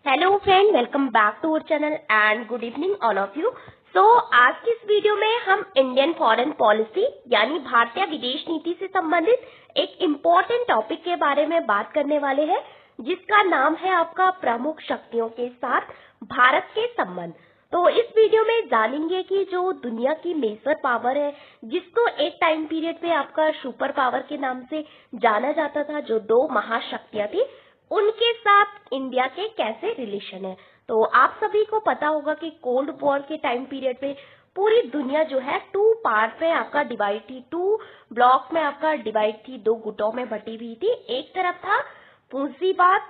Hello friend, welcome back to our channel and good evening all of you. So आज की इस video में हम इंडियन फॉरेन पॉलिसी यानी भारतीय विदेश नीति से संबंधित एक इम्पोर्टेंट टॉपिक के बारे में बात करने वाले हैं, जिसका नाम है आपका प्रमुख शक्तियों के साथ भारत के संबंध। तो इस वीडियो में जानेंगे कि जो दुनिया की मेजर पावर है, जिसको एक टाइम पीरियड पे आपका सुपर पावर के नाम से जाना जाता था, जो दो महाशक्तियां थी, उनके साथ इंडिया के कैसे रिलेशन है। तो आप सभी को पता होगा कि कोल्ड वॉर के टाइम पीरियड पे पूरी दुनिया जो है टू पार्ट में आपका डिवाइड थी, टू ब्लॉक में आपका डिवाइड थी, दो गुटों में बटी हुई थी। एक तरफ था पूंजीवाद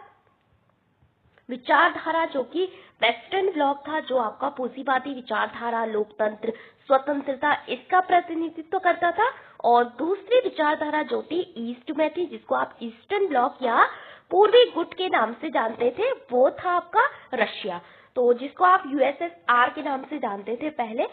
विचारधारा, जो कि वेस्टर्न ब्लॉक था, जो आपका पूंजीवादी विचारधारा, लोकतंत्र, स्वतंत्रता, इसका प्रतिनिधित्व करता था। और दूसरी विचारधारा जो थी ईस्ट में थी, जिसको आप ईस्टर्न ब्लॉक या पूर्वी गुट के नाम से जानते थे, वो था आपका रशिया, तो जिसको आप यूएसएसआर के नाम से जानते थे पहले।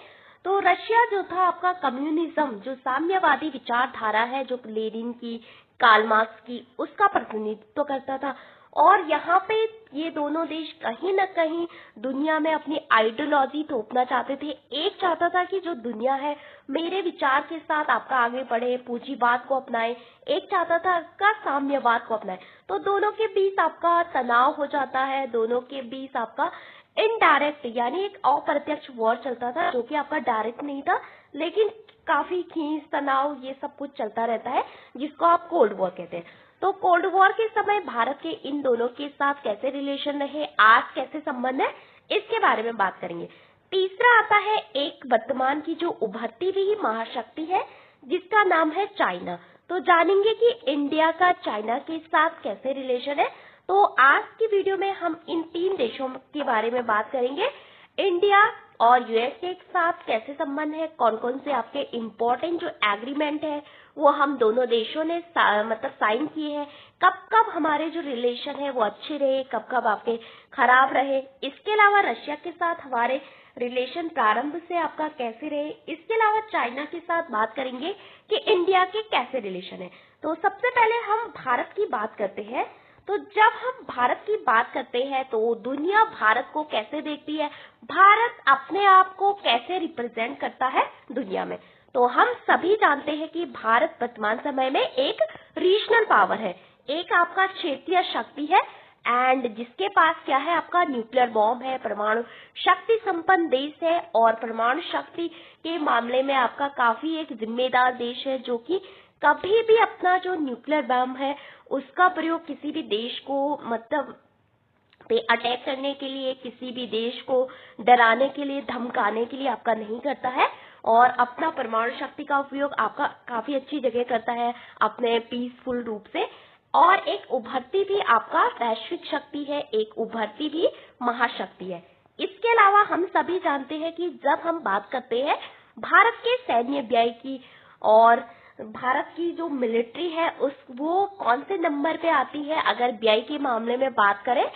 तो रशिया जो था आपका कम्युनिज्म, जो साम्यवादी विचारधारा है, जो लेनिन की, कार्ल मार्क्स की, उसका प्रतिनिधित्व करता था। और यहाँ पे ये दोनों देश कहीं न कहीं दुनिया में अपनी आइडियोलॉजी थोपना चाहते थे। एक चाहता था कि जो दुनिया है मेरे विचार के साथ आपका आगे बढ़े, पूंजीवाद को अपनाए, एक चाहता था का साम्यवाद को अपनाए। तो दोनों के बीच आपका तनाव हो जाता है, दोनों के बीच आपका इनडायरेक्ट यानी एक अप्रत्यक्ष वॉर चलता था, जो कि आपका डायरेक्ट नहीं था, लेकिन काफी खींच तनाव ये सब कुछ चलता रहता है, जिसको आप कोल्ड वॉर कहते हैं। तो कोल्ड वॉर के समय भारत के इन दोनों के साथ कैसे रिलेशन रहे, आज कैसे संबंध है, इसके बारे में बात करेंगे। तीसरा आता है एक वर्तमान की जो उभरती हुई महाशक्ति है, जिसका नाम है चाइना। तो जानेंगे कि इंडिया का चाइना के साथ कैसे रिलेशन है। तो आज की वीडियो में हम इन तीन देशों के बारे में बात करेंगे। इंडिया और यूएस के साथ कैसे संबंध है, कौन कौन से आपके इम्पोर्टेंट जो एग्रीमेंट है वो हम दोनों देशों ने मतलब साइन किए हैं, कब कब हमारे जो रिलेशन है वो अच्छे रहे, कब कब आपके खराब रहे। इसके अलावा रशिया के साथ हमारे रिलेशन प्रारंभ से आपका कैसे रहे। इसके अलावा चाइना के साथ बात करेंगे कि इंडिया के कैसे रिलेशन है। तो सबसे पहले हम भारत की बात करते हैं। तो जब हम भारत की बात करते हैं तो दुनिया भारत को कैसे देखती है, भारत अपने आप को कैसे रिप्रेजेंट करता है दुनिया में। तो हम सभी जानते हैं कि भारत वर्तमान समय में एक रीजनल पावर है, एक आपका क्षेत्रीय शक्ति है, एंड जिसके पास क्या है, आपका न्यूक्लियर बॉम्ब है, परमाणु शक्ति संपन्न देश है। और परमाणु शक्ति के मामले में आपका काफी एक जिम्मेदार देश है, जो कि कभी भी अपना जो न्यूक्लियर बम है उसका प्रयोग किसी भी देश को मतलब पे अटैक करने के लिए, किसी भी देश को डराने के लिए, धमकाने के लिए आपका नहीं करता है। और अपना परमाणु शक्ति का उपयोग आपका काफी अच्छी जगह करता है, अपने पीसफुल रूप से। और एक उभरती भी आपका वैश्विक शक्ति है, एक उभरती भी महाशक्ति है। इसके अलावा हम सभी जानते हैं कि जब हम बात करते हैं भारत के सैन्य व्यय की, और भारत की जो मिलिट्री है वो कौन से नंबर पे आती है, अगर व्यय के मामले में बात करें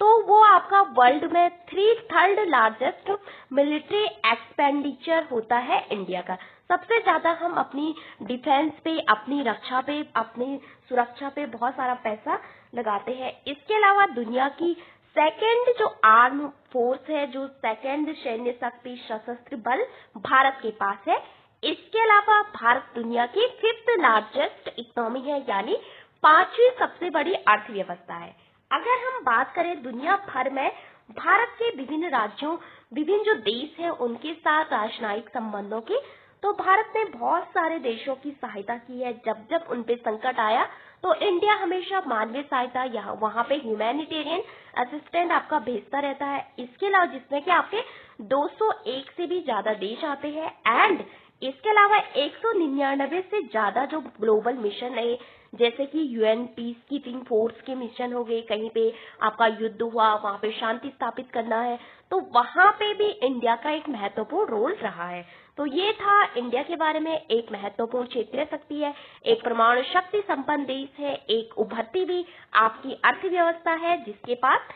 तो वो आपका वर्ल्ड में थर्ड लार्जेस्ट मिलिट्री एक्सपेंडिचर होता है इंडिया का। सबसे ज्यादा हम अपनी डिफेंस पे, अपनी रक्षा पे, अपनी सुरक्षा पे बहुत सारा पैसा लगाते हैं। इसके अलावा दुनिया की सेकेंड जो आर्म फोर्स है, जो सेकेंड सैन्य शक्ति, सशस्त्र बल भारत के पास है। इसके अलावा भारत दुनिया की फिफ्थ लार्जेस्ट इकोनॉमी है, यानी पांचवी सबसे बड़ी अर्थव्यवस्था है। अगर हम बात करें दुनिया भर में भारत के विभिन्न राज्यों, विभिन्न जो देश हैं उनके साथ राजनयिक संबंधों की, तो भारत ने बहुत सारे देशों की सहायता की है। जब जब उन पे संकट आया तो इंडिया हमेशा मानवीय सहायता, यहाँ वहाँ पे ह्यूमैनिटेरियन असिस्टेंट आपका भेजता रहता है। इसके अलावा जिसमें कि आपके 201 से भी ज्यादा देश आते हैं, एंड इसके अलावा 199 से ज्यादा जो ग्लोबल मिशन है, जैसे कि यूएन पीस कीपिंग फोर्स के मिशन हो गए, कहीं पे आपका युद्ध हुआ, वहां पे शांति स्थापित करना है, तो वहां पे भी इंडिया का एक महत्वपूर्ण रोल रहा है। तो ये था इंडिया के बारे में, एक महत्वपूर्ण क्षेत्रीय शक्ति है, एक परमाणु शक्ति संपन्न देश है, एक उभरती भी आपकी अर्थव्यवस्था है, जिसके पास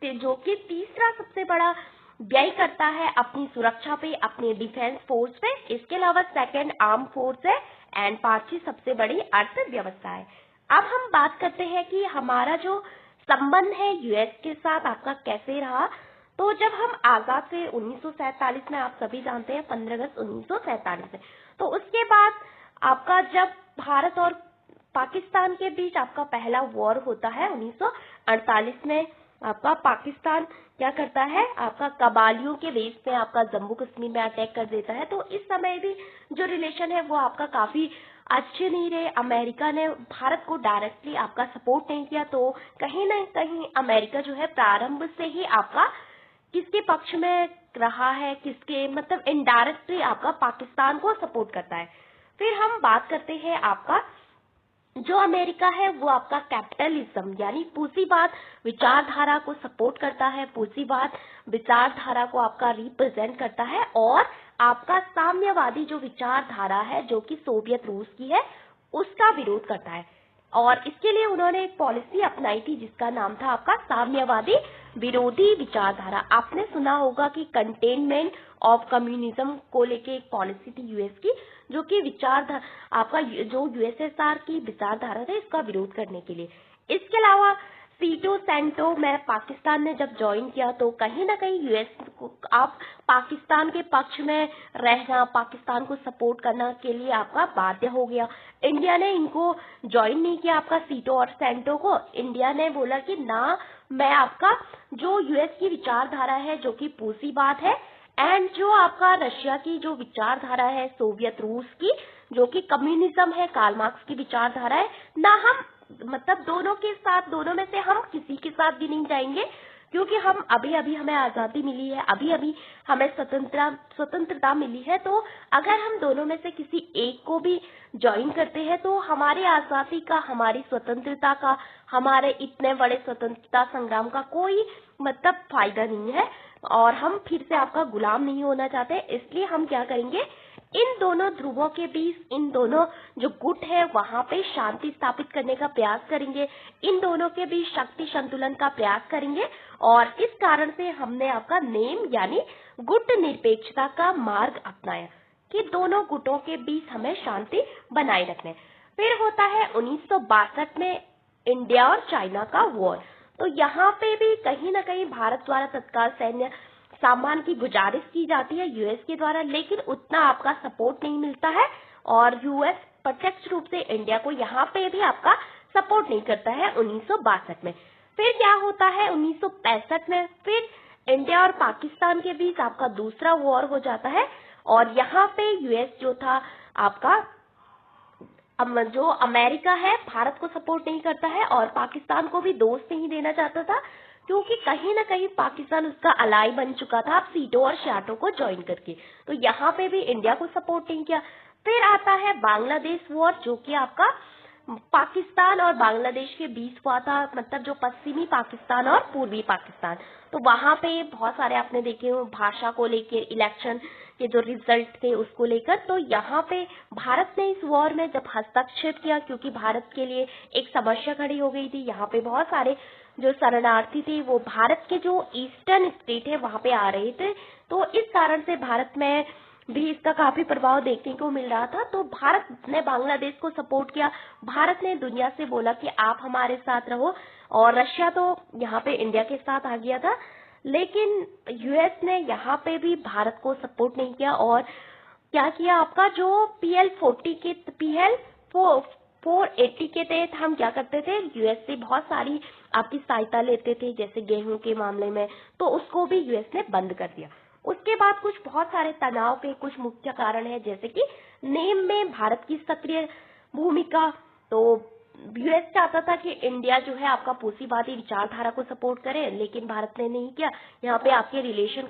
जो कि तीसरा सबसे बड़ा व्यय करता है अपनी सुरक्षा पे, अपने डिफेंस फोर्स पे। इसके अलावा सेकेंड आर्म फोर्स है, एंड पांचवी सबसे बड़ी अर्थव्यवस्था है। अब हम बात करते हैं कि हमारा जो संबंध है यूएस के साथ आपका कैसे रहा। तो जब हम आजाद से 1947 में, आप सभी जानते हैं 15 अगस्त 1947 में, तो उसके बाद आपका जब भारत और पाकिस्तान के बीच आपका पहला वॉर होता है 1948 में, आपका पाकिस्तान क्या करता है, आपका कबालियों के बेस पे आपका जम्मू कश्मीर में अटैक कर देता है। तो इस समय भी जो रिलेशन है वो आपका काफी अच्छे नहीं रहे। अमेरिका ने भारत को डायरेक्टली आपका सपोर्ट नहीं किया, तो कहीं ना कहीं अमेरिका जो है प्रारंभ से ही आपका किसके पक्ष में रहा है, किसके मतलब इनडायरेक्टली आपका पाकिस्तान को सपोर्ट करता है। फिर हम बात करते हैं आपका जो अमेरिका है वो आपका कैपिटलिज्म यानी पूंजीवाद विचारधारा को सपोर्ट करता है, पूंजीवाद विचारधारा को आपका रिप्रेजेंट करता है, और आपका साम्यवादी जो विचारधारा है जो कि सोवियत रूस की है उसका विरोध करता है। और इसके लिए उन्होंने एक पॉलिसी अपनाई थी जिसका नाम था आपका साम्यवादी विरोधी विचारधारा। आपने सुना होगा कि कंटेनमेंट ऑफ कम्युनिज्म को लेके एक पॉलिसी थी यूएस की, जो कि विचारधारा आपका जो यूएसएसआर की विचारधारा था इसका विरोध करने के लिए। इसके अलावा सीटो सेंटो में पाकिस्तान ने जब ज्वाइन किया तो कहीं ना कहीं यूएस को आप पाकिस्तान के पक्ष में रहना, पाकिस्तान को सपोर्ट करना के लिए आपका बाध्य हो गया। इंडिया ने इनको ज्वाइन नहीं किया आपका सीटो और सेंटो को। इंडिया ने बोला कि ना, मैं आपका जो यूएस की विचारधारा है जो कि पूंजीवाद है, एंड जो आपका रशिया की जो विचारधारा है सोवियत रूस की जो कि कम्युनिज्म है, कार्ल मार्क्स की विचारधारा है ना, हम मतलब दोनों के साथ, दोनों में से हम किसी के साथ भी नहीं जाएंगे, क्योंकि हम अभी अभी हमें आजादी मिली है, अभी अभी हमें स्वतंत्रता मिली है। तो अगर हम दोनों में से किसी एक को भी ज्वाइन करते हैं तो हमारी आजादी का, हमारी स्वतंत्रता का, हमारे इतने बड़े स्वतंत्रता संग्राम का कोई मतलब फायदा नहीं है, और हम फिर से आपका गुलाम नहीं होना चाहते। इसलिए हम क्या करेंगे, इन दोनों ध्रुवों के बीच, इन दोनों जो गुट है वहां पे शांति स्थापित करने का प्रयास करेंगे, इन दोनों के बीच शक्ति संतुलन का प्रयास करेंगे, और इस कारण से हमने आपका नेम यानी गुट निरपेक्षता का मार्ग अपनाया कि दोनों गुटों के बीच हमें शांति बनाए रखने। फिर होता है 1962 में इंडिया और चाइना का वॉर। तो यहाँ पे भी कहीं ना कहीं भारत द्वारा तत्काल सैन्य सामान की गुजारिश की जाती है यूएस के द्वारा, लेकिन उतना आपका सपोर्ट नहीं मिलता है, और यूएस प्रत्यक्ष रूप से इंडिया को यहाँ पे भी आपका सपोर्ट नहीं करता है 1962 में। फिर क्या होता है 1965 में, फिर इंडिया और पाकिस्तान के बीच आपका दूसरा वॉर हो जाता है, और यहाँ पे यूएस जो था आपका जो अमेरिका है भारत को सपोर्ट नहीं करता है, और पाकिस्तान को भी दोस्त नहीं देना चाहता था, क्योंकि कहीं ना कहीं पाकिस्तान उसका अलाई बन चुका था आप सीटो और शाटो को ज्वाइन करके। तो यहाँ पे भी इंडिया को सपोर्ट नहीं किया। फिर आता है बांग्लादेश वॉर, जो कि आपका पाकिस्तान और बांग्लादेश के बीच हुआ था, मतलब जो पश्चिमी पाकिस्तान और पूर्वी पाकिस्तान। तो वहां पे बहुत सारे आपने देखे हो भाषा को लेकर, इलेक्शन के जो रिजल्ट थे उसको लेकर। तो यहाँ पे भारत ने इस वॉर में जब हस्तक्षेप किया, क्योंकि भारत के लिए एक समस्या खड़ी हो गई थी, यहाँ पे बहुत सारे जो शरणार्थी थे वो भारत के जो ईस्टर्न स्टेट है वहां पे आ रहे थे। तो इस कारण से भारत में भी इसका काफी प्रभाव देखने को मिल रहा था। तो भारत ने बांग्लादेश को सपोर्ट किया, भारत ने दुनिया से बोला कि आप हमारे साथ रहो, और रशिया तो यहाँ पे इंडिया के साथ आ गया था, लेकिन यूएस ने यहाँ पे भी भारत को सपोर्ट नहीं किया, और क्या किया आपका जो PL480 के तहत हम क्या करते थे, यूएस से बहुत सारी आपकी सहायता लेते थे, जैसे गेहूं के मामले में, तो उसको भी यूएस ने बंद कर दिया। उसके बाद कुछ बहुत सारे तनाव के कुछ मुख्य कारण है, जैसे कि नेम में भारत की सक्रिय भूमिका। तो यूएस चाहता था कि इंडिया जो है आपका पूंजीवादी विचारधारा को सपोर्ट करे, लेकिन भारत ने नहीं किया। यहाँ पे आपके रिलेशन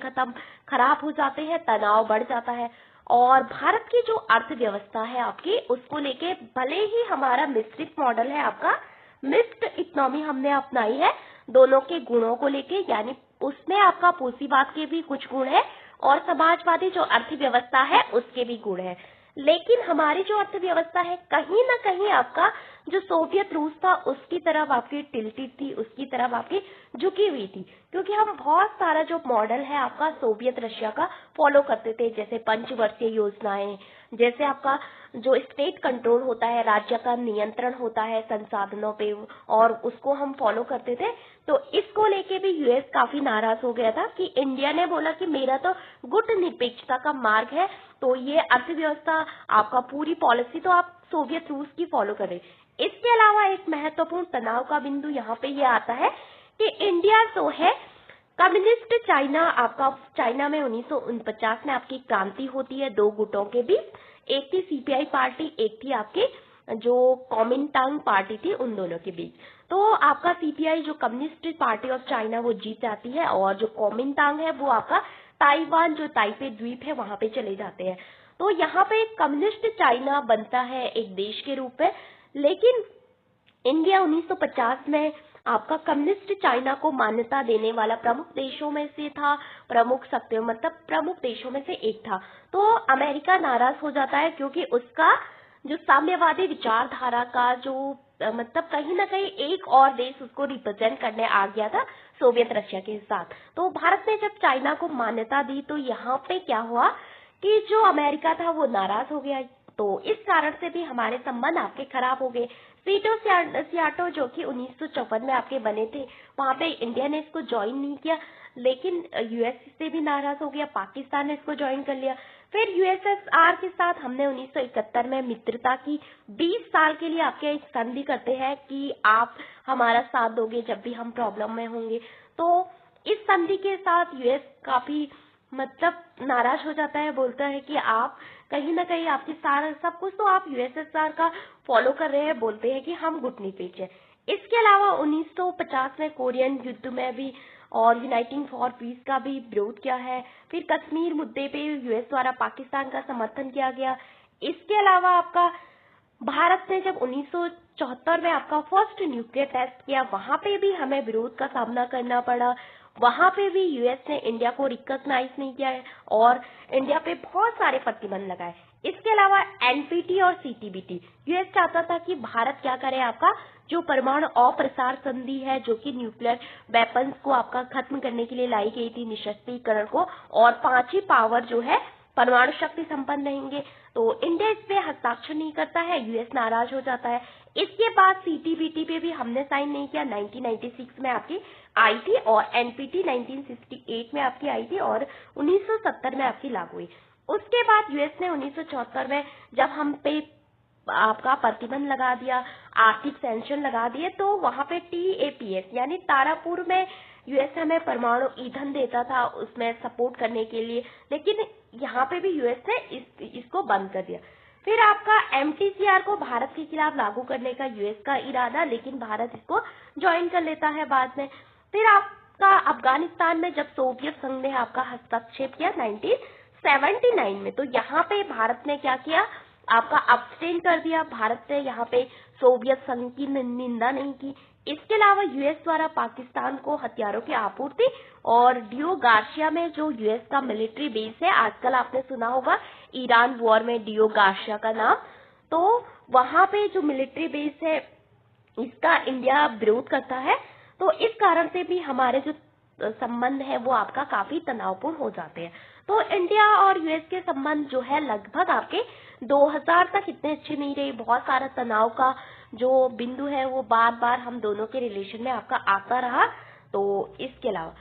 खराब हो जाते हैं, तनाव बढ़ जाता है, और भारत की जो अर्थव्यवस्था है आपकी उसको लेके, भले ही हमारा मिश्रित मॉडल है, आपका मिक्स्ड इकोनॉमी हमने अपनाई है दोनों के गुणों को लेके, यानी उसमें आपका पूंजीवाद के भी कुछ गुण है और समाजवादी जो अर्थव्यवस्था है उसके भी गुण है, लेकिन हमारी जो अर्थव्यवस्था है कहीं ना कहीं आपका जो सोवियत रूस था उसकी तरफ आपकी टिल्टेड थी, उसकी तरफ आपकी झुकी हुई थी, क्योंकि हम बहुत सारा जो मॉडल है आपका सोवियत रशिया का फॉलो करते थे, जैसे पंचवर्षीय योजनाएं, जैसे आपका जो स्टेट कंट्रोल होता है, राज्य का नियंत्रण होता है संसाधनों पे, और उसको हम फॉलो करते थे। तो इसको लेके भी यूएस काफी नाराज हो गया था कि इंडिया ने बोला कि मेरा तो गुट निरपेक्षता का मार्ग है, तो ये अर्थव्यवस्था आपका पूरी पॉलिसी तो आप सोवियत रूस की फॉलो कर रहे। इसके अलावा एक महत्वपूर्ण तनाव का बिंदु यहाँ पे ये आता है कि इंडिया जो है कम्युनिस्ट चाइना, आपका चाइना में 1949 में आपकी क्रांति होती है दो गुटों के बीच, एक थी सीपीआई पार्टी, एक थी आपकी जो कॉमिनटांग पार्टी थी, उन दोनों के बीच। तो आपका सीपीआई जो कम्युनिस्ट पार्टी ऑफ चाइना वो जीत जाती है, और जो कॉमिनटांग है वो आपका ताइवान जो ताइपे द्वीप है वहां पे चले जाते हैं। तो यहाँ पे कम्युनिस्ट चाइना बनता है एक देश के रूप में, लेकिन इंडिया 1950 में आपका कम्युनिस्ट चाइना को मान्यता देने वाला प्रमुख देशों में से था, प्रमुख शक्तियों मतलब प्रमुख देशों में से एक था। तो अमेरिका नाराज हो जाता है, क्योंकि उसका जो साम्यवादी विचारधारा का जो मतलब कहीं ना कहीं एक और देश उसको रिप्रेजेंट करने आ गया था सोवियत रशिया के साथ। तो भारत ने जब चाइना को मान्यता दी तो यहाँ पे क्या हुआ कि जो अमेरिका था वो नाराज हो गया। तो इस कारण से भी हमारे संबंध आपके खराब हो गए। सीटो सियाटो जो कि 1954 में आपके बने थे, वहां पे इंडिया ने इसको ज्वाइन नहीं किया, लेकिन यूएस से भी नाराज हो गया, पाकिस्तान ने इसको ज्वाइन कर लिया। फिर यूएसएसआर के साथ हमने 1971 में मित्रता की, 20 साल के लिए आपके एक संधि करते हैं कि आप हमारा साथ दोगे जब भी हम प्रॉब्लम में होंगे। तो इस संधि के साथ यूएस काफी मतलब नाराज हो जाता है, बोलता है कि आप कहीं ना कहीं आपकी सारा सब कुछ तो आप यूएसएसआर का फॉलो कर रहे हैं, बोलते हैं कि हम गुट निरपेक्ष है। इसके अलावा 1950 में कोरियन युद्ध में भी और यूनाइटिंग फॉर पीस का भी विरोध किया है। फिर कश्मीर मुद्दे पे यूएस द्वारा पाकिस्तान का समर्थन किया गया। इसके अलावा आपका भारत ने जब 1974 में आपका फर्स्ट न्यूक्लियर टेस्ट किया, वहां पे भी हमें विरोध का सामना करना पड़ा। वहां पे भी यूएस ने इंडिया को रिकॉग्नाइज नहीं किया है और इंडिया पे बहुत सारे प्रतिबंध लगाए। इसके अलावा एनपीटी और सीटीबीटी, यूएस चाहता था कि भारत क्या करे, आपका जो परमाणु अप्रसार संधि है जो कि न्यूक्लियर वेपन्स को आपका खत्म करने के लिए लाई गई थी, निशस्त्रीकरण को, और 5 पावर जो है परमाणु शक्ति संपन्न रहेंगे, तो इंडिया इस पे हस्ताक्षर नहीं करता है, यूएस नाराज हो जाता है। इसके बाद सीटीबीटी पे भी हमने साइन नहीं किया, 1996 में आपकी आई थी, और एनपीटी 1968 में आपकी आई थी और 1970 में आपकी लागू हुई। उसके बाद यूएस ने 1974 में जब हम पे आपका प्रतिबंध लगा दिया, आर्थिक सैंक्शन लगा दिए, तो वहां पे टीएपीएस यानी तारापुर में यूएस हमें परमाणु ईंधन देता था उसमें सपोर्ट करने के लिए, लेकिन यहाँ पे भी यूएस ने इसको बंद कर दिया। फिर आपका एमटीसीआर को भारत के खिलाफ लागू करने का यूएस का इरादा, लेकिन भारत इसको ज्वाइन कर लेता है बाद में। फिर आपका अफगानिस्तान में जब सोवियत संघ ने आपका हस्तक्षेप किया 1979 में, तो यहाँ पे भारत ने क्या किया, आपका अब्सटेन कर दिया। भारत ने यहाँ पे सोवियत संघ की निंदा नहीं की। इसके अलावा यूएस द्वारा पाकिस्तान को हथियारों की आपूर्ति, और डियो गार्सिया में जो यूएस का मिलिट्री बेस है, आजकल आपने सुना होगा ईरान वॉर में डियो गार्सिया का नाम, तो वहां पे जो मिलिट्री बेस है इसका इंडिया विरोध करता है। तो इस कारण से भी हमारे जो संबंध है वो आपका काफी तनावपूर्ण हो जाते हैं। तो इंडिया और यूएस के संबंध जो है लगभग आपके 2000 तक इतने अच्छे नहीं रहे, बहुत सारा तनाव का जो बिंदु है वो बार बार हम दोनों के रिलेशन में आपका आता रहा। तो इसके अलावा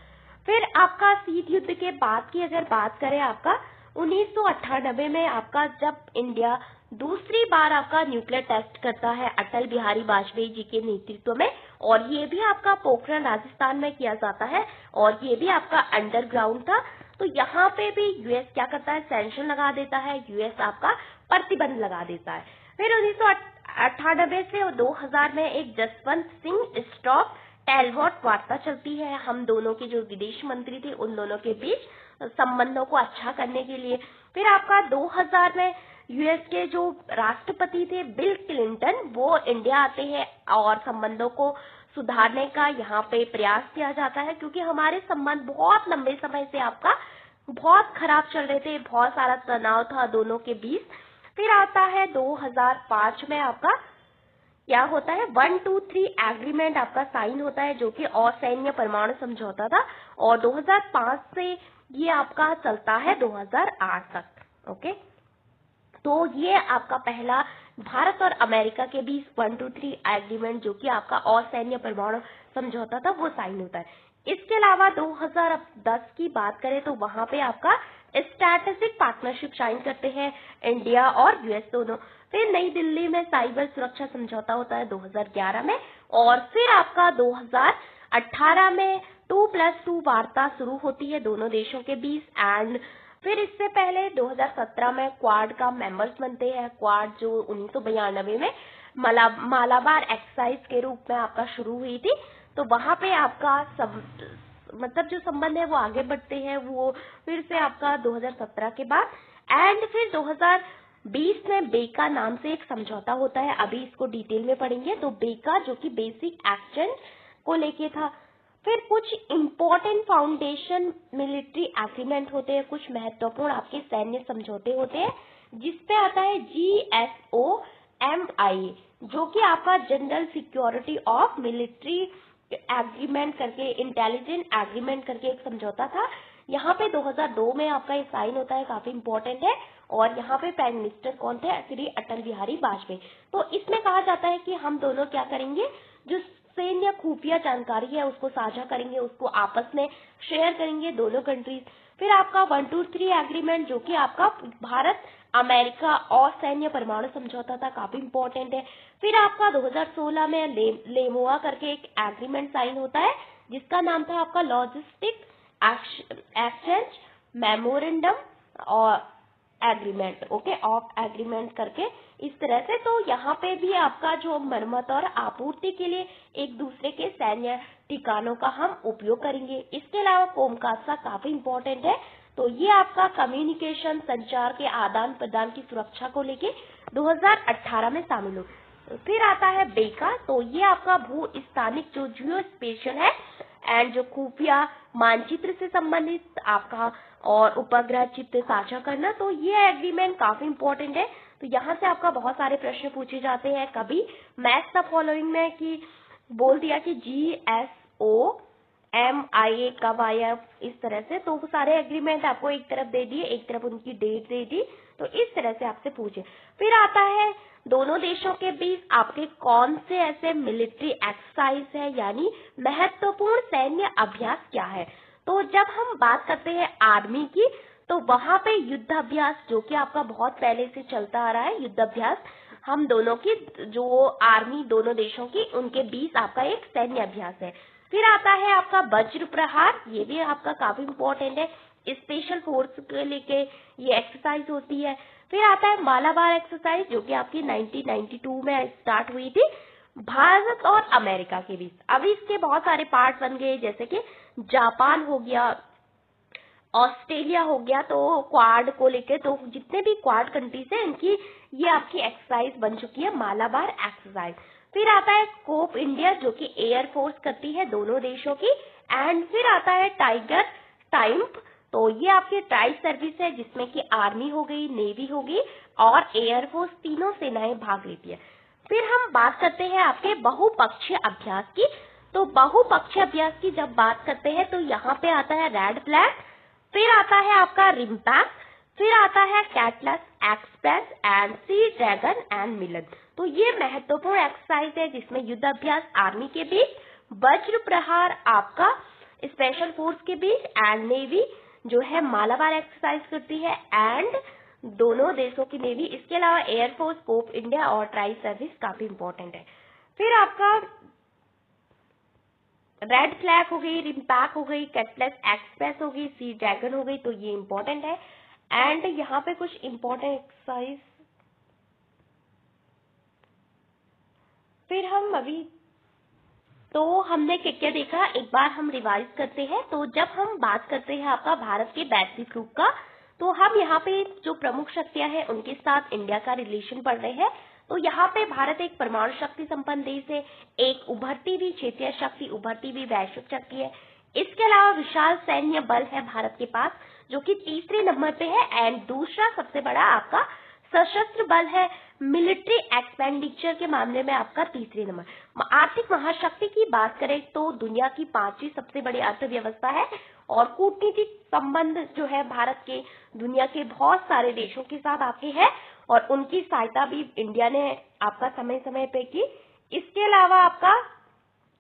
फिर आपका शीत युद्ध के बाद की अगर बात करें, आपका 1998 में आपका जब इंडिया दूसरी बार आपका न्यूक्लियर टेस्ट करता है अटल बिहारी वाजपेयी जी के नेतृत्व में, और ये भी आपका पोखरण राजस्थान में किया जाता है, और ये भी आपका अंडरग्राउंड था। तो यहाँ पे भी यूएस क्या करता है, सैंक्शन लगा देता है, यूएस आपका प्रतिबंध लगा देता है। फिर 1998 से 2000 में एक जसवंत सिंह स्टॉप टेलवॉट वार्ता चलती है, हम दोनों के जो विदेश मंत्री थे उन दोनों के बीच संबंधों को अच्छा करने के लिए। फिर आपका 2000 में यूएस के जो राष्ट्रपति थे बिल क्लिंटन, वो इंडिया आते हैं और संबंधों को सुधारने का यहाँ पे प्रयास किया जाता है, क्योंकि हमारे संबंध बहुत लंबे समय से आपका बहुत खराब चल रहे थे, बहुत सारा तनाव था दोनों के बीच। फिर आता है 2005 में आपका क्या होता है 123 एग्रीमेंट आपका साइन होता है, जो कि असैन्य परमाणु समझौता था, और 2005 से ये आपका चलता है 2008 तक। ओके, तो ये आपका पहला भारत और अमेरिका के बीच 123 एग्रीमेंट, जो कि आपका असैन्य परमाणु समझौता था, वो साइन होता है। इसके अलावा 2010 की बात करें तो वहां पे आपका स्ट्रैटेजिक पार्टनरशिप साइन करते हैं इंडिया और यूएस दोनों। फिर नई दिल्ली में साइबर सुरक्षा समझौता होता है 2011 में, और फिर आपका 2018 में 2+2 वार्ता शुरू होती है दोनों देशों के बीच। एंड फिर इससे पहले 2017 में क्वाड का मेंबर्स बनते हैं। क्वाड जो 1992 में मालाबार एक्सरसाइज के रूप में आपका शुरू हुई थी, तो वहां पे आपका मतलब जो संबंध है वो आगे बढ़ते हैं, वो फिर से आपका 2017 के बाद। एंड फिर 2020 में बेका नाम से एक समझौता होता है, अभी इसको डिटेल में पढ़ेंगे। तो बेका जो कि बेसिक एक्शन को लेके था। फिर कुछ इम्पोर्टेंट फाउंडेशन मिलिट्री एग्रीमेंट होते हैं, कुछ महत्वपूर्ण आपके सैन्य समझौते होते हैं, जिसपे आता है GSOMIA, जो कि आपका general security of military agreement करके, इंटेलिजेंट एग्रीमेंट करके एक समझौता था। यहाँ पे 2002 में आपका ये साइन होता है, काफी इंपॉर्टेंट है। और यहाँ पे प्राइम मिनिस्टर कौन थे? श्री अटल बिहारी वाजपेयी। तो इसमें कहा जाता है कि हम दोनों क्या करेंगे, जो सैन्य खुफिया जानकारी है उसको साझा करेंगे, उसको आपस में शेयर करेंगे दोनों कंट्रीज। फिर आपका 123 एग्रीमेंट, जो कि आपका भारत अमेरिका और सैन्य परमाणु समझौता था, काफी इंपॉर्टेंट है। फिर आपका 2016 में लेमोआ करके एक एग्रीमेंट साइन होता है, जिसका नाम था आपका लॉजिस्टिक एक्सचेंज मेमोरेंडम और एग्रीमेंट, ओके, ऑफ एग्रीमेंट करके इस तरह से। तो यहाँ पे भी आपका जो मरम्मत और आपूर्ति के लिए एक दूसरे के सैन्य ठिकानों का हम उपयोग करेंगे। इसके अलावा कोमकासा काफी इंपॉर्टेंट है, तो ये आपका कम्युनिकेशन संचार के आदान प्रदान की सुरक्षा को लेके 2018 में शामिल हो। फिर आता है बेका, तो ये आपका भू स्थानिक जो जियो स्पेशल है एंड जो खुफिया मानचित्र से संबंधित आपका और उपग्रह चित्र साझा करना, तो ये एग्रीमेंट काफी इंपॉर्टेंट है। तो यहाँ से आपका बहुत सारे प्रश्न पूछे जाते हैं। कभी मैच द फॉलोइंग में कि बोल दिया कि GSOMIA कब आया, इस तरह से। तो वो सारे एग्रीमेंट आपको एक तरफ दे दिए, एक तरफ उनकी डेट दे दी, तो इस तरह से आपसे पूछे। फिर आता है दोनों देशों के बीच आपके कौन से ऐसे मिलिट्री एक्सरसाइज है, यानी महत्वपूर्ण सैन्य अभ्यास क्या है। तो जब हम बात करते हैं आर्मी की, तो वहां पे युद्ध अभ्यास, जो कि आपका बहुत पहले से चलता आ रहा है, युद्ध अभ्यास हम दोनों की, जो आर्मी दोनों देशों की, उनके बीच आपका एक सैन्य अभ्यास है। फिर आता है आपका वज्र प्रहार, ये भी आपका काफी इंपॉर्टेंट है, स्पेशल फोर्स के लेके ये एक्सरसाइज होती है। फिर आता है मालाबार एक्सरसाइज, जो कि आपकी 1992 में स्टार्ट हुई थी भारत और अमेरिका के बीच। अभी इसके बहुत सारे पार्ट बन गए, जैसे कि जापान हो गया, ऑस्ट्रेलिया हो गया, तो क्वाड को लेके, तो जितने भी क्वाड कंट्रीज है इनकी ये आपकी एक्सरसाइज बन चुकी है मालाबार एक्सरसाइज। फिर आता है स्कोप इंडिया, जो कि एयरफोर्स करती है दोनों देशों की। एंड फिर आता है टाइगर टाइम्प, तो ये आपकी ट्राई सर्विस है, जिसमें कि आर्मी हो गई, नेवी हो गई और एयरफोर्स, तीनों सेनाएं भाग लेती है। फिर हम बात करते हैं आपके बहुपक्षीय अभ्यास की। तो बहुपक्षीय अभ्यास की जब बात करते हैं, तो यहाँ पे आता है रेड फ्लैग, फिर आता है आपका रिम्पैक, फिर आता है Cutlass express and sea dragon and Milan. तो ये महत्वपूर्ण एक्सरसाइज है, जिसमें युद्ध अभ्यास आर्मी के बीच, वज्र प्रहार आपका स्पेशल फोर्स के बीच, एंड नेवी जो है मालाबार एक्सरसाइज करती है एंड दोनों देशों की नेवी। इसके अलावा एयरफोर्स, स्कोप इंडिया और ट्राई सर्विस काफी इंपॉर्टेंट है। फिर आपका रेड फ्लैग हो गई, रिम्पैक हो गई, कैटलस एक्सप्रेस हो गई, सी ड्रैगन हो गई, तो ये इंपॉर्टेंट है। एंड यहाँ पे कुछ इंपॉर्टेंट एक्सरसाइज फिर हम अभी, तो हमने क्या क्या देखा, एक बार हम रिवाइज करते हैं। तो जब हम बात करते हैं आपका भारत के वैश्विक रूप का, तो हम यहाँ पे जो प्रमुख शक्तियां हैं उनके साथ इंडिया का रिलेशन पढ़ रहे हैं। तो यहाँ पे भारत एक परमाणु शक्ति संपन्न देश है, एक उभरती हुई क्षेत्रीय शक्ति, उभरती हुई वैश्विक शक्ति है। इसके अलावा विशाल सैन्य बल है भारत के पास, जो कि तीसरे नंबर पे है। एंड दूसरा सबसे बड़ा आपका सशस्त्र बल है मिलिट्री एक्सपेंडिचर के मामले में आपका तीसरे नंबर। आर्थिक महाशक्ति की बात करें तो दुनिया की 5वीं सबसे बड़ी अर्थव्यवस्था है और कूटनीतिक संबंध जो है भारत के दुनिया के बहुत सारे देशों के साथ आते हैं और उनकी सहायता भी इंडिया ने आपका समय समय पे की। इसके अलावा आपका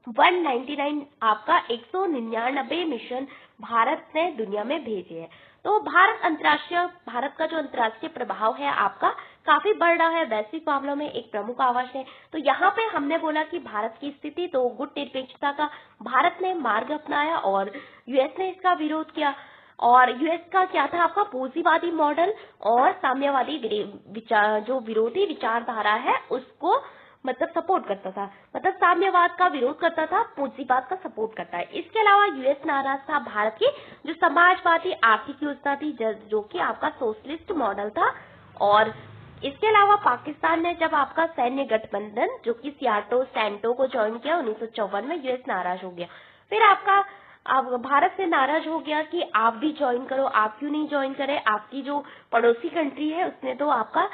199 आपका 199 मिशन भारत ने दुनिया में भेजे हैं। तो भारत का जो अंतर्राष्ट्रीय प्रभाव है आपका काफी बढ़ रहा है, वैश्विक मामलों में एक प्रमुख आवाज है। तो यहाँ पे हमने बोला कि भारत की स्थिति, तो गुटनिरपेक्षता का भारत ने मार्ग अपनाया और यूएस ने इसका विरोध किया। और यूएस का क्या था आपका पूंजीवादी मॉडल और साम्यवादी जो विरोधी विचारधारा है उसको मतलब सपोर्ट करता था, मतलब साम्यवाद का विरोध करता था, पूंजीवाद का सपोर्ट करता है। इसके अलावा यूएस नाराज था भारत की जो समाजवादी आर्थिक योजना थी जो कि आपका सोशलिस्ट मॉडल था। और इसके अलावा पाकिस्तान ने जब आपका सैन्य गठबंधन जो कि सैंटो को ज्वाइन किया 1954 में, यूएस नाराज हो गया। फिर आपका अब भारत से नाराज हो गया कि आप भी ज्वाइन करो, आप क्यों नहीं ज्वाइन करे, आपकी जो पड़ोसी कंट्री है उसने तो आपका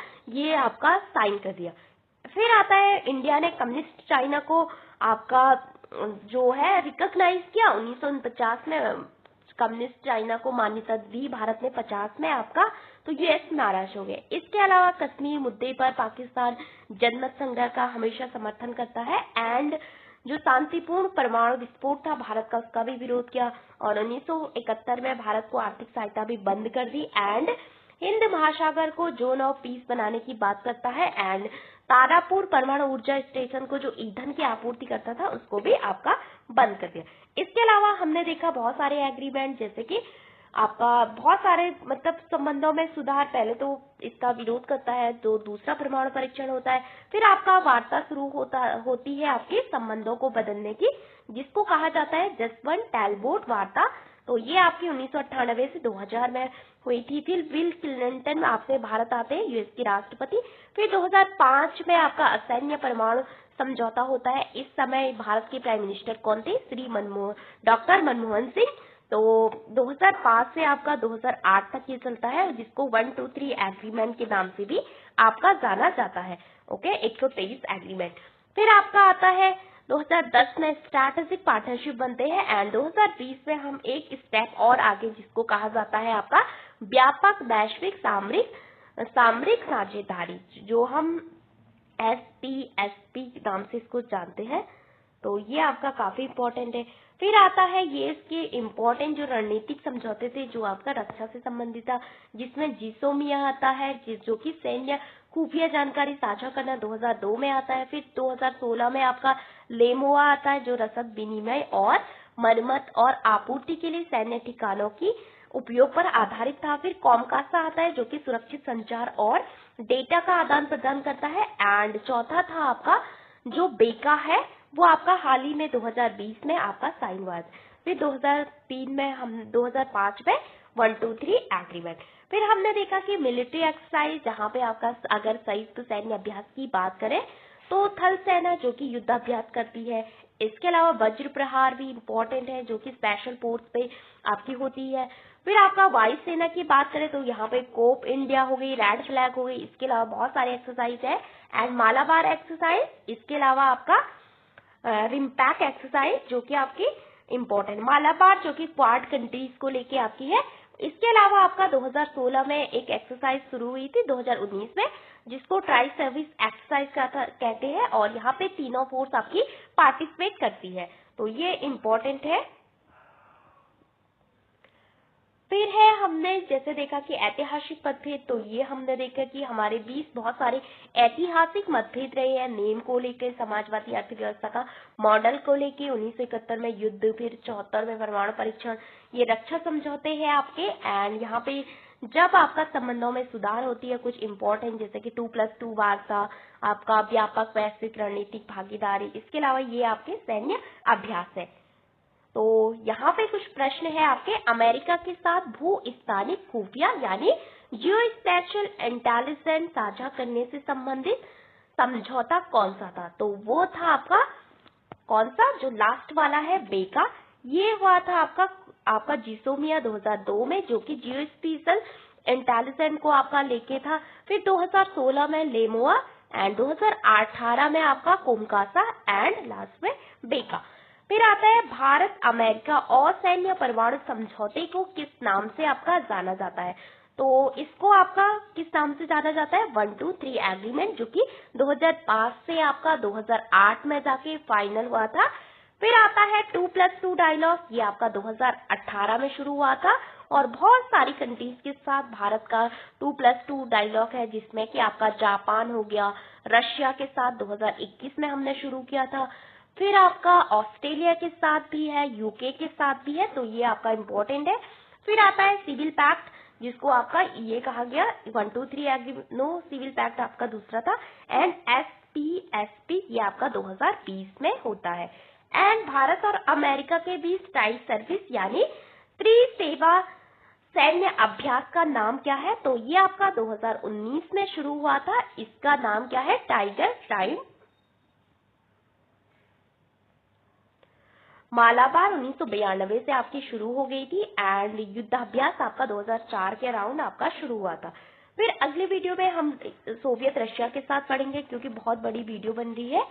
साइन कर दिया। फिर आता है इंडिया ने कम्युनिस्ट चाइना को आपका जो है रिकॉग्नाइज किया 1949 में, कम्युनिस्ट चाइना को मान्यता दी भारत ने 50 में आपका, तो यूएस नाराज हो गए। इसके अलावा कश्मीर मुद्दे पर पाकिस्तान जनमत संग्रह का हमेशा समर्थन करता है एंड जो शांतिपूर्ण परमाणु विस्फोट था भारत का उसका भी विरोध किया और 1971 में भारत को आर्थिक सहायता भी बंद कर दी एंड हिंद महासागर को जोन ऑफ पीस बनाने की बात करता है एंड तारापुर परमाणु ऊर्जा स्टेशन को जो ईंधन की आपूर्ति करता था उसको भी आपका बंद कर दिया। इसके अलावा हमने देखा बहुत सारे एग्रीमेंट, जैसे कि आपका बहुत सारे मतलब संबंधों में सुधार। पहले तो इसका विरोध करता है, तो दूसरा परमाणु परीक्षण होता है, फिर आपका वार्ता शुरू होती है आपके संबंधों को बदलने की, जिसको कहा जाता है जसवंत टैलबोट वार्ता। तो ये आपकी 1998 से 2000 में हुई थी। फिर बिल क्लिंटन आपसे भारत आते हैं, यूएस के राष्ट्रपति। फिर 2005 में आपका असैन्य परमाणु समझौता होता है। इस समय भारत के प्राइम मिनिस्टर कौन थे? डॉक्टर मनमोहन सिंह। तो 2005 से आपका 2008 तक ये चलता है, जिसको 123 एग्रीमेंट के नाम से भी आपका जाना जाता है। Okay, 123 agreement. फिर आपका आता है 2010 में स्ट्रैटेजिक पार्टनरशिप बनते हैं एंड 2020 में हम एक स्टेप और आगे, जिसको कहा जाता है आपका व्यापक वैश्विक सामरिक साझेदारी, जो हम SPSP नाम से इसको जानते हैं। तो ये आपका काफी इम्पोर्टेंट है। फिर आता है ये इसके इम्पोर्टेंट जो रणनीतिक समझौते थे जो आपका रक्षा से संबंधित था, जिसमें जिसोमिया आता है जो कि सैन्य खुफिया जानकारी साझा करना 2002 में आता है। फिर 2016 में आपका लेमोआ आता है जो रसद विनिमय और मरम्मत और आपूर्ति के लिए सैन्य ठिकानों की उपयोग पर आधारित था। फिर कॉमकास्ट आता है जो कि सुरक्षित संचार और डेटा का आदान प्रदान करता है एंड चौथा था आपका जो बेका है, वो आपका हाल ही में 2020 में आपका साइन हुआ है। फिर 2005 में 123 एग्रीमेंट। फिर हमने देखा कि मिलिट्री एक्सरसाइज, जहाँ पे आपका अगर संयुक्त सैन्य अभ्यास की बात करें तो थल सेना जो कि युद्धाभ्यास करती है। इसके अलावा वज्र प्रहार भी इम्पोर्टेंट है जो कि स्पेशल फोर्स पे आपकी होती है। फिर आपका वायुसेना की बात करें तो यहाँ पे कोप इंडिया हो गई, रेड फ्लैग हो गई। इसके अलावा बहुत सारे एक्सरसाइज है एंड मालाबार एक्सरसाइज। इसके अलावा आपका रिम्पैक एक्सरसाइज जो कि आपकी इम्पोर्टेंट, मालाबार जो कि क्वाड कंट्रीज को लेके आपकी है। इसके अलावा आपका 2016 में एक एक्सरसाइज शुरू हुई थी 2019 में, जिसको ट्राई सर्विस एक्सरसाइज कहते हैं और यहाँ पे तीनों फोर्स आपकी पार्टिसिपेट करती है। तो ये इम्पोर्टेंट है। फिर है हमने जैसे देखा कि ऐतिहासिक मतभेद, तो ये हमने देखा कि हमारे बीच बहुत सारे ऐतिहासिक मतभेद रहे हैं, नेम को लेकर, समाजवादी अर्थव्यवस्था का मॉडल को लेके, 1971 में युद्ध, फिर 74 में परमाणु परीक्षण, ये रक्षा समझौते हैं आपके। एंड यहाँ पे जब आपका संबंधों में सुधार होती है, कुछ इंपॉर्टेंट जैसे कि 2+2 वार्ता, आपका व्यापक वैश्विक रणनीतिक भागीदारी, इसके अलावा ये आपके सैन्य अभ्यास है। तो यहाँ पे कुछ प्रश्न है आपके, अमेरिका के साथ भू स्थानिक खुफिया यानी जियो स्पेशल इंटेलिजेंस साझा करने से संबंधित समझौता कौन सा था? तो वो था आपका कौन सा, जो लास्ट वाला है बेका। ये हुआ था आपका जिसोमिया 2002 में, जो कि जियो स्पेशल इंटेलिजेंट को आपका लेके था, फिर 2016 में लेमोआ एंड 2018 में आपका कोमकासा एंड लास्ट में बेका। फिर आता है भारत अमेरिका और सैन्य परमाणु समझौते को किस नाम से आपका जाना जाता है। तो इसको आपका किस नाम से जाना जाता है, 123 एग्रीमेंट, जो कि 2005 से आपका 2008 में जाके फाइनल हुआ था। फिर आता है 2+2 डायलॉग, ये आपका 2018 में शुरू हुआ था और बहुत सारी कंट्रीज के साथ भारत का 2+2 डायलॉग है, जिसमें कि आपका जापान हो गया, रशिया के साथ 2021 में हमने शुरू किया था। फिर आपका ऑस्ट्रेलिया के साथ भी है, यूके के साथ भी है, तो ये आपका इम्पोर्टेंट है। फिर आता है सिविल पैक्ट, जिसको आपका ये कहा गया 123 एग्रीमेंट, नो सिविल पैक्ट आपका दूसरा था, एंड SPSP ये आपका 2020 में होता है। एंड भारत और अमेरिका के बीच ट्राई सर्विस यानी त्रिसेवा सैन्य अभ्यास का नाम क्या है, तो ये आपका 2019 में शुरू हुआ था। इसका नाम क्या है, टाइगर ट्राइब मालाबार 1992 से आपकी शुरू हो गई थी एंड युद्धाभ्यास आपका 2004 के अराउंड आपका शुरू हुआ था। फिर अगले वीडियो में हम सोवियत रशिया के साथ पढ़ेंगे, क्योंकि बहुत बड़ी वीडियो बन रही है।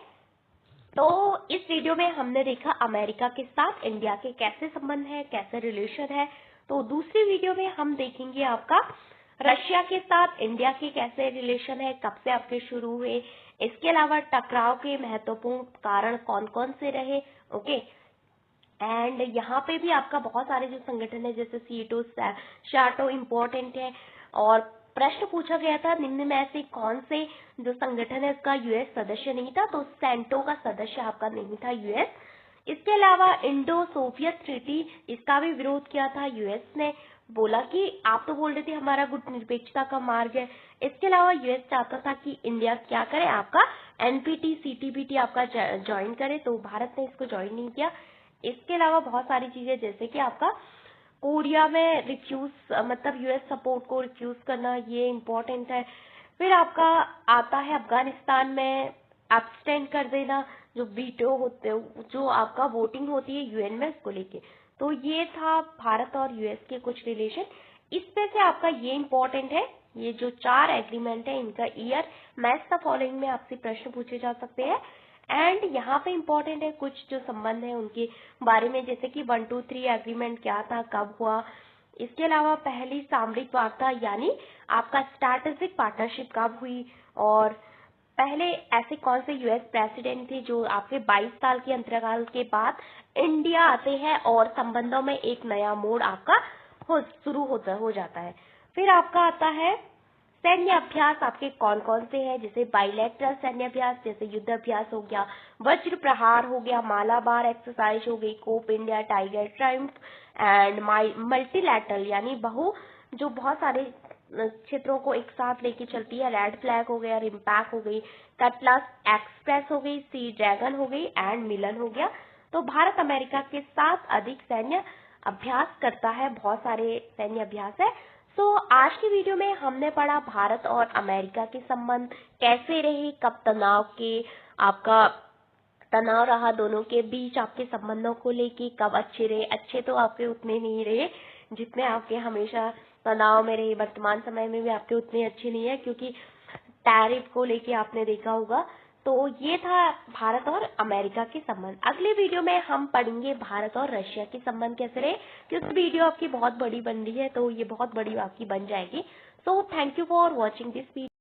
तो इस वीडियो में हमने देखा अमेरिका के साथ इंडिया के कैसे संबंध है, कैसे रिलेशन है। तो दूसरी वीडियो में हम देखेंगे आपका रशिया के साथ इंडिया के कैसे रिलेशन है, कब से आपके शुरू हुए, इसके अलावा टकराव के महत्वपूर्ण कारण कौन कौन से रहे। ओके, एंड यहाँ पे भी आपका बहुत सारे जो संगठन है जैसे सीटो शाटो इम्पोर्टेंट है, और प्रश्न पूछा गया था निम्न में से कौन से जो संगठन है उसका यूएस सदस्य नहीं था, तो सेंटो का सदस्य आपका नहीं था यूएस। इसके अलावा इंडो सोवियत ट्रीटी, इसका भी विरोध किया था यूएस ने, बोला कि आप तो बोल रहे थे हमारा गुटनिरपेक्षता का मार्ग है। इसके अलावा यूएस चाहता था कि इंडिया क्या करे, आपका एनपीटी सीटीबीटी आपका ज्वाइन करे, तो भारत ने इसको ज्वाइन नहीं किया। इसके अलावा बहुत सारी चीजें जैसे कि आपका कोरिया में रिफ्यूज, मतलब यूएस सपोर्ट को रिफ्यूज करना, ये इम्पोर्टेंट है। फिर आपका आता है अफगानिस्तान में एब्सटेंड कर देना, जो वीटो होते, जो आपका वोटिंग होती है यूएन में, उसको लेके। तो ये था भारत और यूएस के कुछ रिलेशन। इसमें से आपका ये इम्पोर्टेंट है, ये जो 4 एग्रीमेंट है इनका ईयर, मैच द फॉलोइंग में आपसे प्रश्न पूछे जा सकते हैं। एंड यहाँ पे इम्पोर्टेंट है कुछ जो संबंध है उनके बारे में, जैसे कि 123 एग्रीमेंट क्या था, कब हुआ। इसके अलावा पहली सामरिक वार्ता यानी आपका स्ट्रैटेजिक पार्टनरशिप कब हुई, और पहले ऐसे कौन से यूएस प्रेसिडेंट थे जो आपके 22 साल के अंतराल के बाद इंडिया आते हैं और संबंधों में एक नया मोड़ आपका शुरू हो जाता है। फिर आपका आता है सैन्य अभ्यास आपके कौन कौन से हैं, जैसे बाइलेटरल सैन्य अभ्यास, जैसे युद्ध अभ्यास हो गया, वज्र प्रहार हो गया, मालाबार एक्सरसाइज हो गई, Cope India, tiger triumph, and multilateral यानी जो बहुत सारे क्षेत्रों को एक साथ लेके चलती है, रेड फ्लैग हो गया, रिम्पैक हो गई, कटलास एक्सप्रेस हो गई, सी ड्रैगन हो गई, एंड मिलन हो गया। तो भारत अमेरिका के साथ अधिक सैन्य अभ्यास करता है, बहुत सारे सैन्य अभ्यास है। आज की वीडियो में हमने पढ़ा भारत और अमेरिका के संबंध कैसे रहे, कब आपका तनाव रहा दोनों के बीच, आपके संबंधों को लेके कब अच्छे रहे। अच्छे तो आपके उतने नहीं रहे जितने आपके हमेशा तनाव में रहे, वर्तमान समय में भी आपके उतने अच्छे नहीं है, क्योंकि टैरिफ को लेके आपने देखा होगा। तो ये था भारत और अमेरिका के संबंध। अगले वीडियो में हम पढ़ेंगे भारत और रशिया के संबंध कैसे रहे, क्योंकि वीडियो आपकी बहुत बड़ी बन रही है, तो ये बहुत बड़ी आपकी बन जाएगी। So thank you for watching this video.